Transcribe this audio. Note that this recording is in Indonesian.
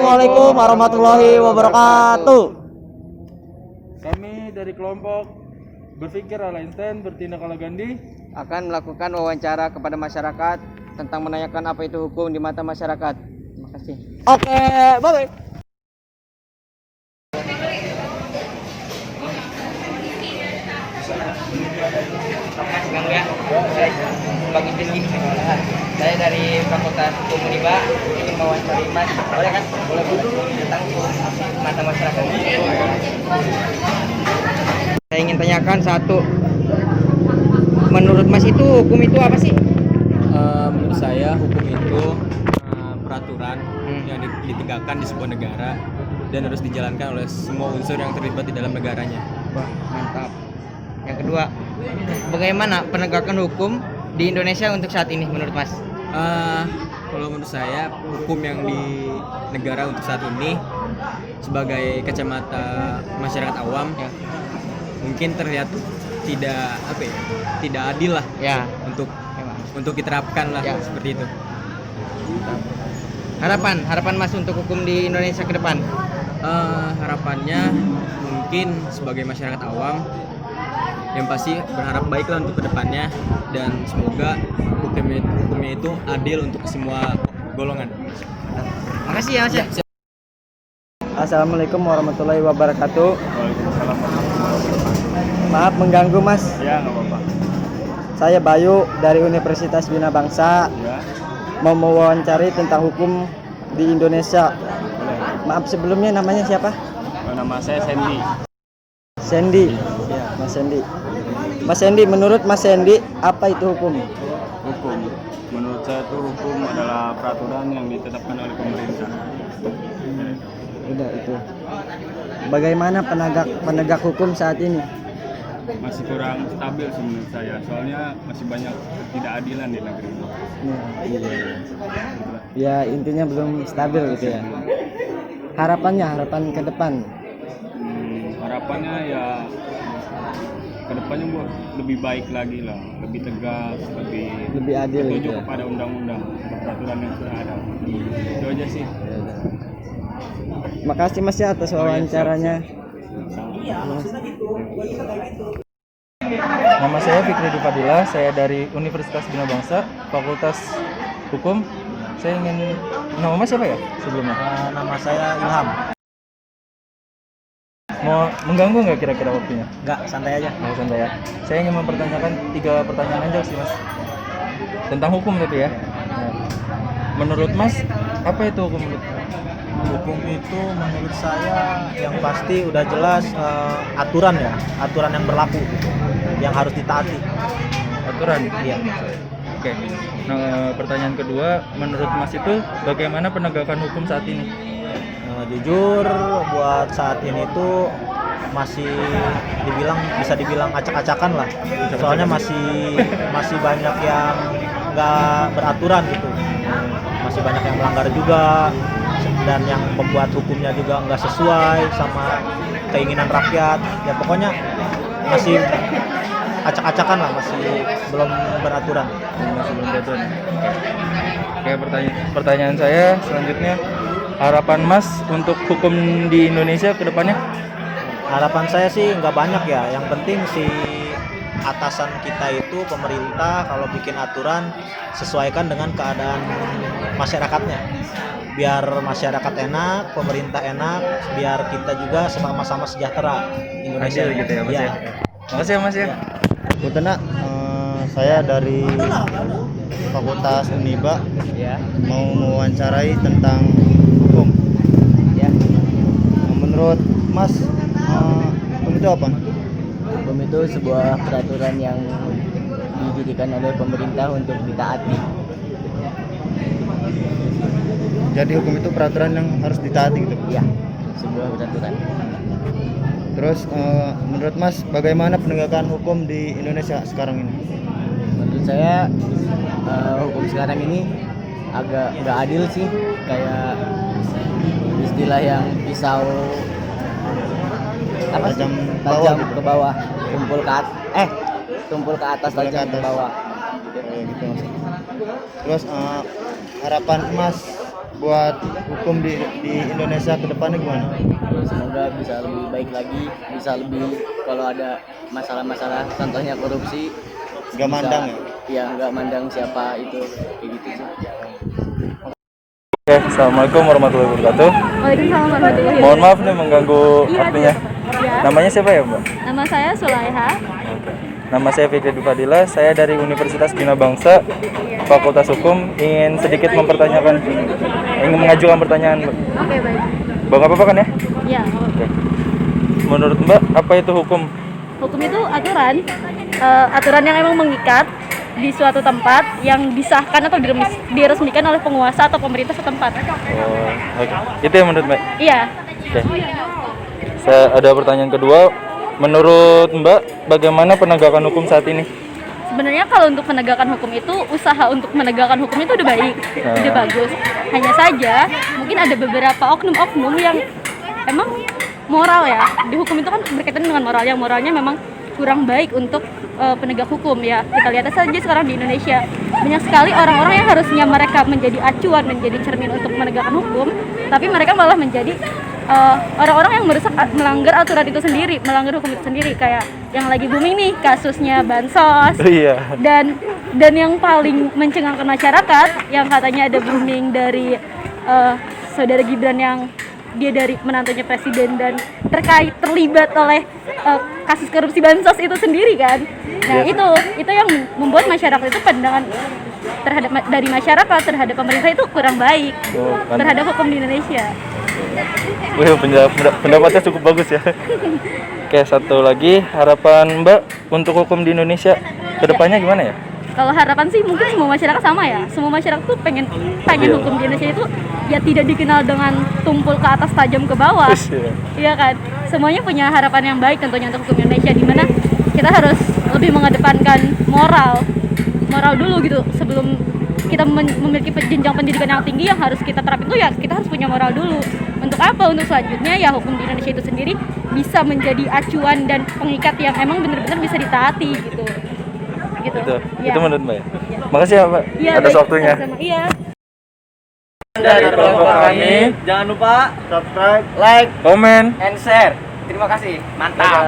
Assalamualaikum warahmatullahi wabarakatuh. Kami dari kelompok Berpikir ala Einstein, Bertindak ala Gandhi akan melakukan wawancara kepada masyarakat tentang menanyakan apa itu hukum di mata masyarakat. Terima kasih. Oke, bye. Bagi tinggi. Saya dari Fakultas Hukum Uniba ingin mewawancari Mas. Boleh kan? Boleh tentang mata masyarakat. Saya ingin tanyakan satu. Menurut Mas itu hukum itu apa sih? Menurut saya hukum itu peraturan yang ditegakkan di sebuah negara dan harus dijalankan oleh semua unsur yang terlibat di dalam negaranya. Wah, mantap. Yang kedua, bagaimana penegakan hukum di Indonesia untuk saat ini menurut Mas? Kalau menurut saya hukum yang di negara untuk saat ini sebagai kacamata masyarakat awam mungkin terlihat tidak adil lah untuk diterapkan lah seperti itu. Harapan Mas untuk hukum di Indonesia ke depan? Harapannya mungkin sebagai masyarakat awam yang pasti berharap baiklah untuk kedepannya dan semoga hukumnya itu adil untuk semua golongan. Makasih ya Mas. Ya. Assalamualaikum warahmatullahi wabarakatuh. Waalaikumsalam warahmatullahi wabarakatuh. Maaf mengganggu Mas. Ya, nggak apa-apa. Saya Bayu dari Universitas Bina Bangsa. Ya, Mau mewawancari tentang hukum di Indonesia. boleh. Maaf sebelumnya namanya siapa? Nama saya Sandy. Sandy. Ya, Mas Sandy. Mas Sandy, menurut Mas Sandy apa itu hukum? Hukum, menurut saya itu hukum adalah peraturan yang ditetapkan oleh pemerintah. Udah itu. Bagaimana penegak hukum saat ini? Masih kurang stabil sih menurut saya, soalnya masih banyak ketidakadilan di negeri ini. Ya, intinya belum stabil gitu ya. Harapan ke depan. Harapannya ya kedepannya buat lebih baik lagi lah, lebih tegas, Lebih adil setuju gitu ya. kepada undang-undang atau peraturan yang sudah ada. Itu aja sih. Makasih Mas ya atas wawancaranya. Nama saya Fikri Dufadila, saya dari Universitas Bina Bangsa, Fakultas Hukum. Saya ingin, nama Mas siapa ya sebelumnya? Nama saya Ilham. Mau mengganggu nggak kira-kira waktunya? Enggak, santai aja. Mau santai ya. Saya ingin mempertanyakan 3 pertanyaan aja sih Mas. Tentang hukum tapi ya. Nah, menurut Mas, apa itu hukum? Hukum itu menurut saya yang pasti udah jelas aturan ya, aturan yang berlaku gitu, yang harus ditaati. Aturan? Iya. Oke. Nah, pertanyaan kedua, menurut Mas itu bagaimana penegakan hukum saat ini? Jujur buat saat ini tuh masih bisa dibilang acak-acakan lah. Soalnya masih banyak yang nggak beraturan gitu. Masih banyak yang melanggar juga, dan yang pembuat hukumnya juga nggak sesuai sama keinginan rakyat. Ya pokoknya masih acak-acakan lah, masih belum beraturan. Oke, pertanyaan saya selanjutnya, harapan Mas untuk hukum di Indonesia ke depannya? Harapan saya sih nggak banyak ya. Yang penting si atasan kita itu pemerintah kalau bikin aturan sesuaikan dengan keadaan masyarakatnya. Biar masyarakat enak, pemerintah enak, biar kita juga sama-sama sejahtera. Indonesia Adil gitu ya Mas ya. Makasih ya Mas ya. Putena, saya dari Fakultas Uniba mau mewawancarai tentang hukum. Ya. Menurut Mas, hukum itu apa? Hukum itu sebuah peraturan yang didirikan oleh pemerintah untuk ditaati. Jadi hukum itu peraturan yang harus ditaati gitu. Iya, sebuah peraturan. Terus menurut Mas, bagaimana penegakan hukum di Indonesia sekarang ini? Menurut saya hukum sekarang ini agak nggak adil sih, kayak istilah yang pisau apa sih? Tajam Tajam gitu. ke bawah, tumpul ke atas, Tumpul ke tajam ke atas. bawah. Kayak gitu Mas. Terus harapan Mas buat hukum di Indonesia ke depannya gimana? Semoga bisa lebih baik lagi, bisa lebih kalau ada masalah-masalah contohnya korupsi Gak mandang ya? ya nggak mandang siapa itu kayak gitu sih. Oke, assalamualaikum warahmatullahi wabarakatuh. Waalaikumsalam warahmatullahi Mohon maaf nih mengganggu waktunya. Iya. Namanya siapa ya, Mbak? Nama saya Sulaiha. Nama saya Fikri Dufadila, saya dari Universitas Bina Bangsa, Fakultas Hukum, ingin sedikit ingin mengajukan pertanyaan, Mbak. Oke, baik. Bang, apa-apa kan ya? Ya, Oke. Menurut Mbak, apa itu hukum? hukum itu aturan, aturan yang emang mengikat di suatu tempat yang disahkan atau diresmikan oleh penguasa atau pemerintah setempat. Oh, oke. Itu yang menurut Mbak? Iya. Oke. Saya ada pertanyaan kedua. Menurut Mbak, bagaimana penegakan hukum saat ini? Sebenarnya kalau untuk penegakan hukum itu, usaha untuk menegakkan hukum itu udah baik, udah bagus. Hanya saja mungkin ada beberapa oknum-oknum yang emang moral ya. Di hukum itu kan berkaitan dengan moral, yang moralnya memang kurang baik untuk penegak hukum ya. Kita lihat saja sekarang di Indonesia banyak sekali orang-orang yang harusnya mereka menjadi acuan, menjadi cermin untuk menegakkan hukum, tapi mereka malah menjadi orang-orang yang melanggar aturan itu sendiri, melanggar hukum itu sendiri, kayak yang lagi booming nih kasusnya bansos. Iya. Dan yang paling mencengangkan masyarakat yang katanya ada booming dari saudara Gibran yang dia dari menantunya presiden dan terlibat oleh kasus korupsi bansos itu sendiri kan. Nah, itu yang membuat masyarakat itu pandangan dari masyarakat terhadap pemerintah itu kurang baik terhadap hukum di Indonesia. Wih, pendapatnya cukup bagus ya. Oke, satu lagi, harapan Mbak untuk hukum di Indonesia kedepannya gimana ya? Kalau harapan sih mungkin semua masyarakat sama ya. Semua masyarakat tuh pengen hukum di Indonesia itu ya tidak dikenal dengan tumpul ke atas tajam ke bawah. Iya kan? Semuanya punya harapan yang baik tentunya untuk hukum Indonesia, di mana kita harus lebih mengedepankan moral dulu gitu sebelum kita memiliki jenjang pendidikan yang tinggi yang harus kita terapin itu ya kita harus punya moral dulu. Untuk apa? Untuk selanjutnya ya hukum di Indonesia itu sendiri bisa menjadi acuan dan pengikat yang emang benar-benar bisa ditaati gitu. Itu menurut Mbak ya? Makasih ya Mbak Ya, atas waktunya. Iya. Dari kelompok kami, Jangan lupa Subscribe, like komen, and share. Terima kasih. Mantap.